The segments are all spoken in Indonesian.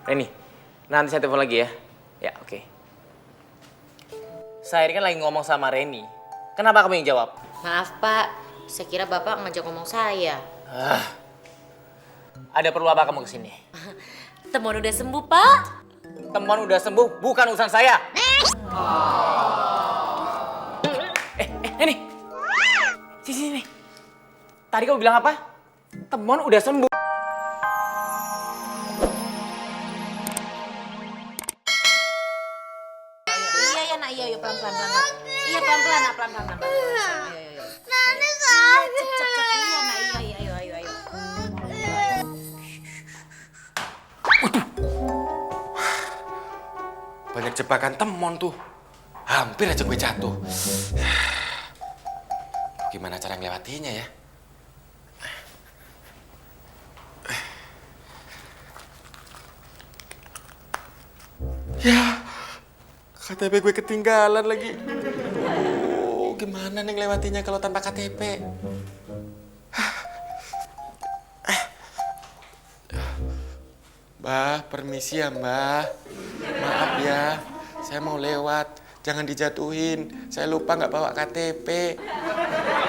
Reni, nanti saya telepon lagi ya. Ya, oke. Saya ini kan lagi ngomong sama Reni. Kenapa kamu yang jawab? Maaf Pak, saya kira Bapak ngajak ngomong saya. Ada perlu apa kamu kesini? Temen udah sembuh Pak. Teman udah sembuh, bukan urusan saya. Reni. Sini. Tadi kamu bilang apa? Teman udah sembuh. Iya nak, iya pelan-pelan. Iya pelan-pelan nak, pelan-pelan. Ayo. Nenek sakit. Cep. Iya nak, iya, ayo. Banyak jebakan temon tuh. Hampir aja gue jatuh. Gimana cara ngelewatinya ya? Ya, KTP gue ketinggalan lagi. Oh, gimana nih ngelewatinya kalau tanpa KTP? Mbah, permisi ya Mbah. Maaf ya, saya mau lewat. Jangan dijatuhin. Saya lupa nggak bawa KTP.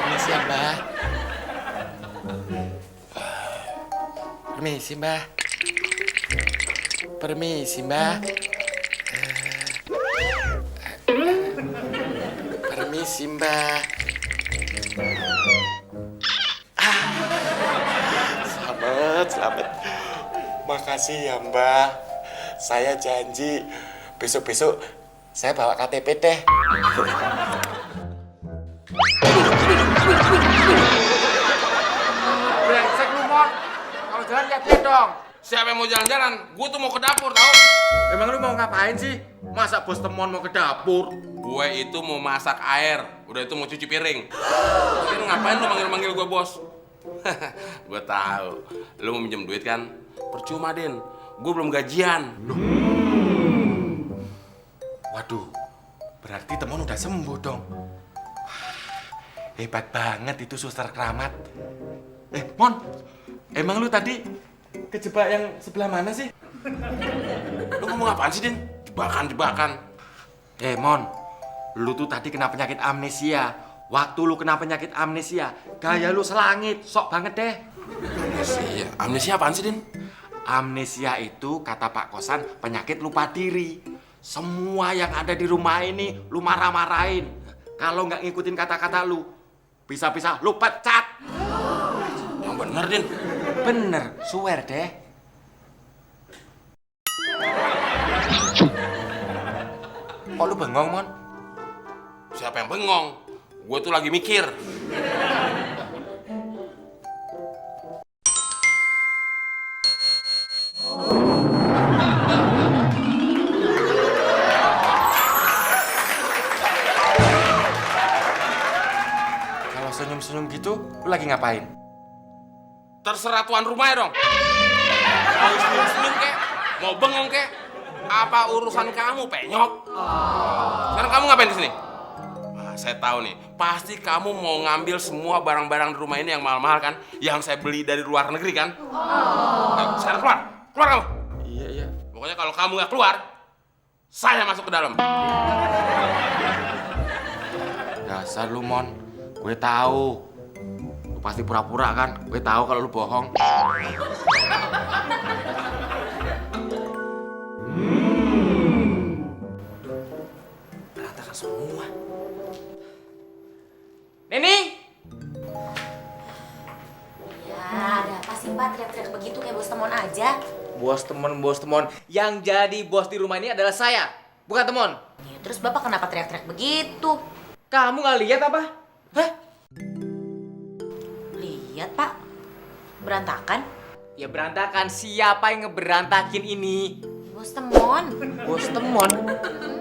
Permisi ya Mbah. Permisi Mbah. Permisi Mbah. Permisi Mbah. Selamat. Makasih ya Mbah. Saya janji besok-besok saya bawa KTP deh. Brengsek lu, Mon. Kalau jalan lihat-lihat dong. Siapa yang mau jalan-jalan? Gue tuh mau ke dapur, tau? Emang lu mau ngapain sih? Masa bos temon mau ke dapur? Gue itu mau masak air. Udah itu mau cuci piring. Tapi ngapain lu manggil-manggil gue bos? Gue tahu. Lu mau minjem duit kan? Percuma, Din. Gue belum gajian. Waduh, berarti temon udah sembuh dong. Hebat banget itu suster keramat. Mon, emang lu tadi kejebak yang sebelah mana sih? Lu ngomong apaan sih, Din? Jebakan. Mon, lu tuh tadi kena penyakit amnesia. Waktu lu kena penyakit amnesia, gaya lu selangit, sok banget deh. Amnesia? Amnesia apaan sih, Din? Amnesia itu kata Pak Kosan penyakit lupa diri. Semua yang ada di rumah ini lu marah-marahin. Kalau nggak ngikutin kata-kata lu, bisa-bisa lu pecat. Yang bener, Din. Bener, swear deh. Kok lu bengong, Mon? Siapa yang bengong? Gue tuh lagi mikir. Kalau senyum-senyum gitu, lu lagi ngapain? Terserah tuan rumah ya dong. Mau senyum-senyum kek? Mau bengong kek? Apa urusan kamu, penyok? Sekarang kamu ngapain kesini? Nah, saya tahu nih, pasti kamu mau ngambil semua barang-barang di rumah ini yang mahal-mahal kan? Yang saya beli dari luar negeri kan? Nah, sekarang keluar kamu. Iya. Pokoknya kalau kamu nggak keluar, saya masuk ke dalam. Dasar lu, Mon. Gue tahu. Lu pasti pura-pura kan? Gue tahu kalau lu bohong. Berantakan semua. Neni! Ya, ada apa sih Pak teriak-teriak begitu kayak bos temon aja? Bos temon. Yang jadi bos di rumah ini adalah saya, bukan temon. Ya, terus Bapak kenapa teriak-teriak begitu? Kamu nggak lihat apa? Hah? Lihat Pak, berantakan. Ya berantakan. Siapa yang ngeberantakin ini? Bos temon. Bos temon?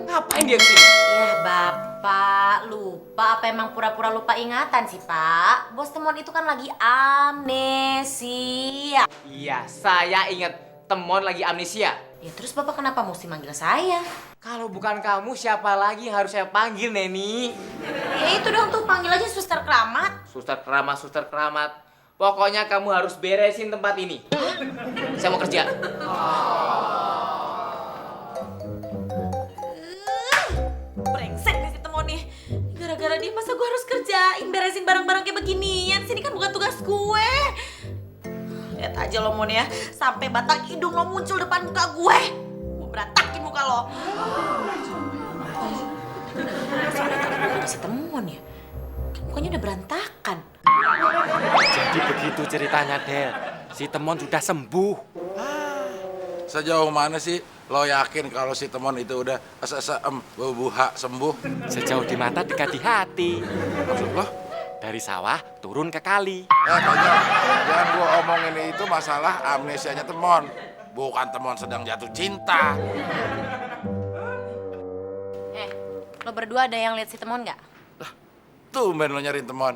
Ngapain dia kesini? Ya Bapak lupa apa emang pura-pura lupa ingatan sih Pak? Bos temon itu kan lagi amnesia. Iya, saya ingat temon lagi amnesia. Ya terus Bapak kenapa mesti manggil saya? Kalau bukan kamu, siapa lagi yang harus saya panggil, Neni? Ya itu dong tuh, panggil aja suster keramat. Suster keramat. Pokoknya kamu harus beresin tempat ini. Saya mau kerja. ngapain beresin barang-barang kayak beginian? Sini kan bukan tugas gue. Lihat aja lo Mon ya, sampai batang hidung lo muncul depan muka gue. Gue berantakin muka lo. Si Temon ya, kan mukanya udah berantakan. Jadi begitu ceritanya, Del. Si Temon sudah sembuh. Sejauh mana sih lo yakin kalau si Temon itu udah buha sembuh? Sejauh di mata dekat di hati. Maksud lo? Dari sawah turun ke kali. Tanya, yang gue omongin itu masalah amnesianya Temon. Bukan Temon sedang jatuh cinta. Lo berdua ada yang lihat si Temon nggak? Tumben lo nyariin Temon.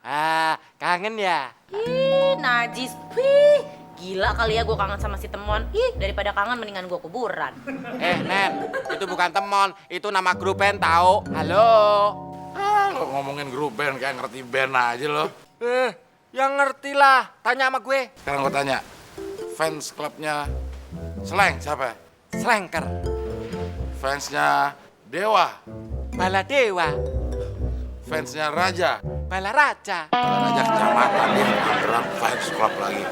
Ah, kangen ya? Ih, najis. Wih, gila kali ya gue kangen sama si Temon. Ih, daripada kangen mendingan gue kuburan. Nen, itu bukan Temon, itu nama grup band tahu. Halo. Lo ngomongin grup band kayak ngerti band aja lo. Yang ngerti lah. Tanya sama gue. Sekarang gue tanya, fans klubnya Slang siapa? Slengker, Fansnya Dewa, Baladewa, fansnya Raja, Balaraja. Raja kecamatan dia Tangerang fans club lagi.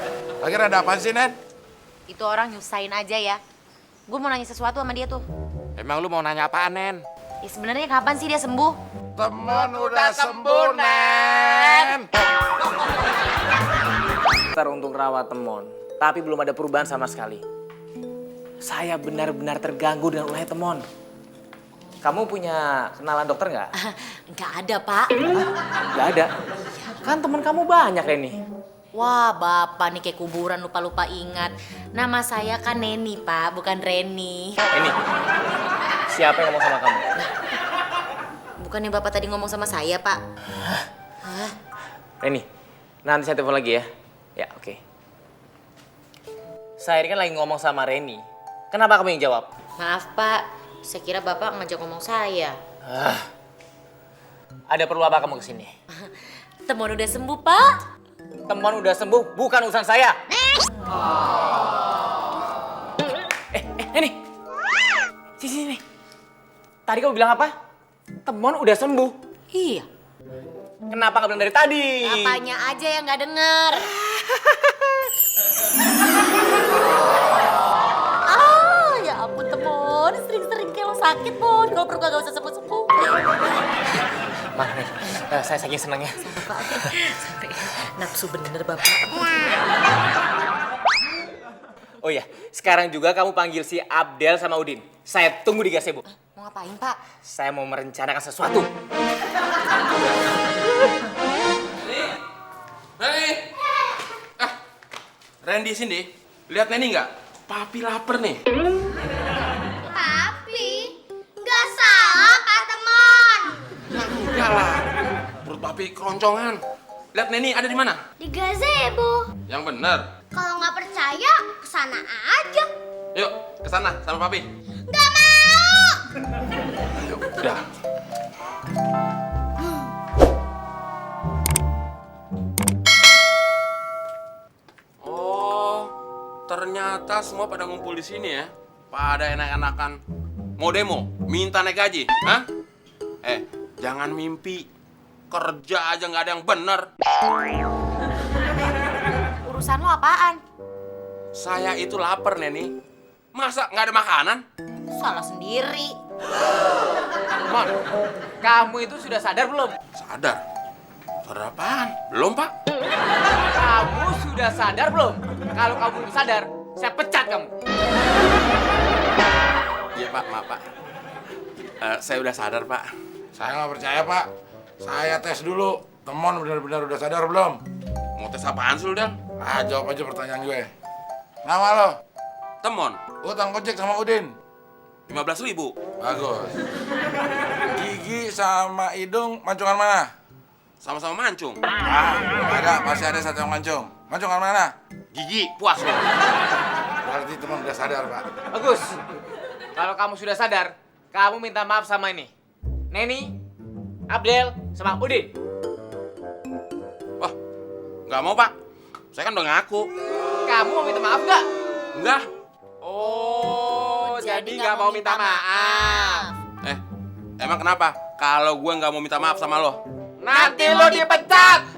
Akhirnya ada apa sih, Nen? Itu orang nyusahin aja ya. Gue mau nanya sesuatu sama dia tuh. Emang lu mau nanya apaan, Nen? Ya sebenarnya kapan sih dia sembuh? Temon udah sembuh, Nen. Teruntung rawat Temon, tapi belum ada perubahan sama sekali. Saya benar-benar terganggu dengan ulahnya Temon. Kamu punya kenalan dokter nggak? Nggak ada, Pak. Nggak ada. Kan teman kamu banyak, Reni. Wah, Bapak nih kayak kuburan lupa-lupa ingat. Nama saya kan Neni, Pak, bukan Reni. Reni, siapa yang ngomong sama kamu? Bukannya Bapak tadi ngomong sama saya, Pak? Reni, nanti saya telepon lagi ya. Ya, oke. Saya ini kan lagi ngomong sama Reni. Kenapa kamu yang jawab? Maaf, Pak. Saya kira Bapak ngajak ngomong saya. Ada perlu apa kamu kesini? Temon udah sembuh, Pak. Temon udah sembuh, bukan urusan saya. Reni. Sini. Tadi kamu bilang apa? Temon udah sembuh. Iya. Kenapa nggak bilang dari tadi? Bapaknya aja yang nggak denger. Ya ampun Temon, sering-sering kayak lo sakit, Mon. Kalau perlu gak usah sembuh-sembuh. Maaf, Nen. Saya saking senangnya. Sampai nafsu bener, Bapak. Oh iya, sekarang juga kamu panggil si Abdel sama Udin. Saya tunggu di gazebo. Mau ngapain, Pak? Saya mau merencanakan sesuatu. Neni! Randy sini, lihat Neni nggak? Papi lapar nih. Papi, nggak salah Pak Temon. Ya enggak lah, perut papi keroncongan. Lihat Neni ada di mana? Di gazebo. Yang bener. Kalau nggak percaya, kesana aja. Yuk, ke sana sama papi. Nggak mau. Yuk, udah. Oh, ternyata semua pada ngumpul di sini ya. Pada enak-enakan mau demo, minta naik gaji, hah? Jangan mimpi. Kerja aja nggak ada yang bener. Urusan lo apaan? Saya itu lapar, Neni. Masa nggak ada makanan? Salah sendiri. Mon, kamu itu sudah sadar belum? Sadar. Sadar apaan? Belum, Pak. Kamu sudah sadar belum? Kalau kamu belum sadar, saya pecat kamu. Iya, Pak. Maaf, Pak. Saya udah sadar, Pak. Saya nggak percaya, Pak. Saya tes dulu. Temon benar-benar udah sadar belum? Mau tes apaan sih lu, Del? Jawab aja pertanyaan gue. Nama lo? Temon, Utang ojek sama Udin? 15.000. Bagus. Gigi sama hidung mancungan mana? Sama-sama mancung. Ada, masih ada satu yang mancung. Mancungan mana? Gigi, puas lo. Berarti teman udah sadar, Pak. Bagus. Kalau kamu sudah sadar, kamu minta maaf sama ini. Neni, Abdel, sama Udin. Wah, nggak mau, Pak. Saya kan udah ngaku. Kamu mau minta maaf nggak? Enggak. Oh, jadi nggak mau minta maaf. Emang kenapa? Kalau gue nggak mau minta maaf sama lo? Nanti lo dipecat.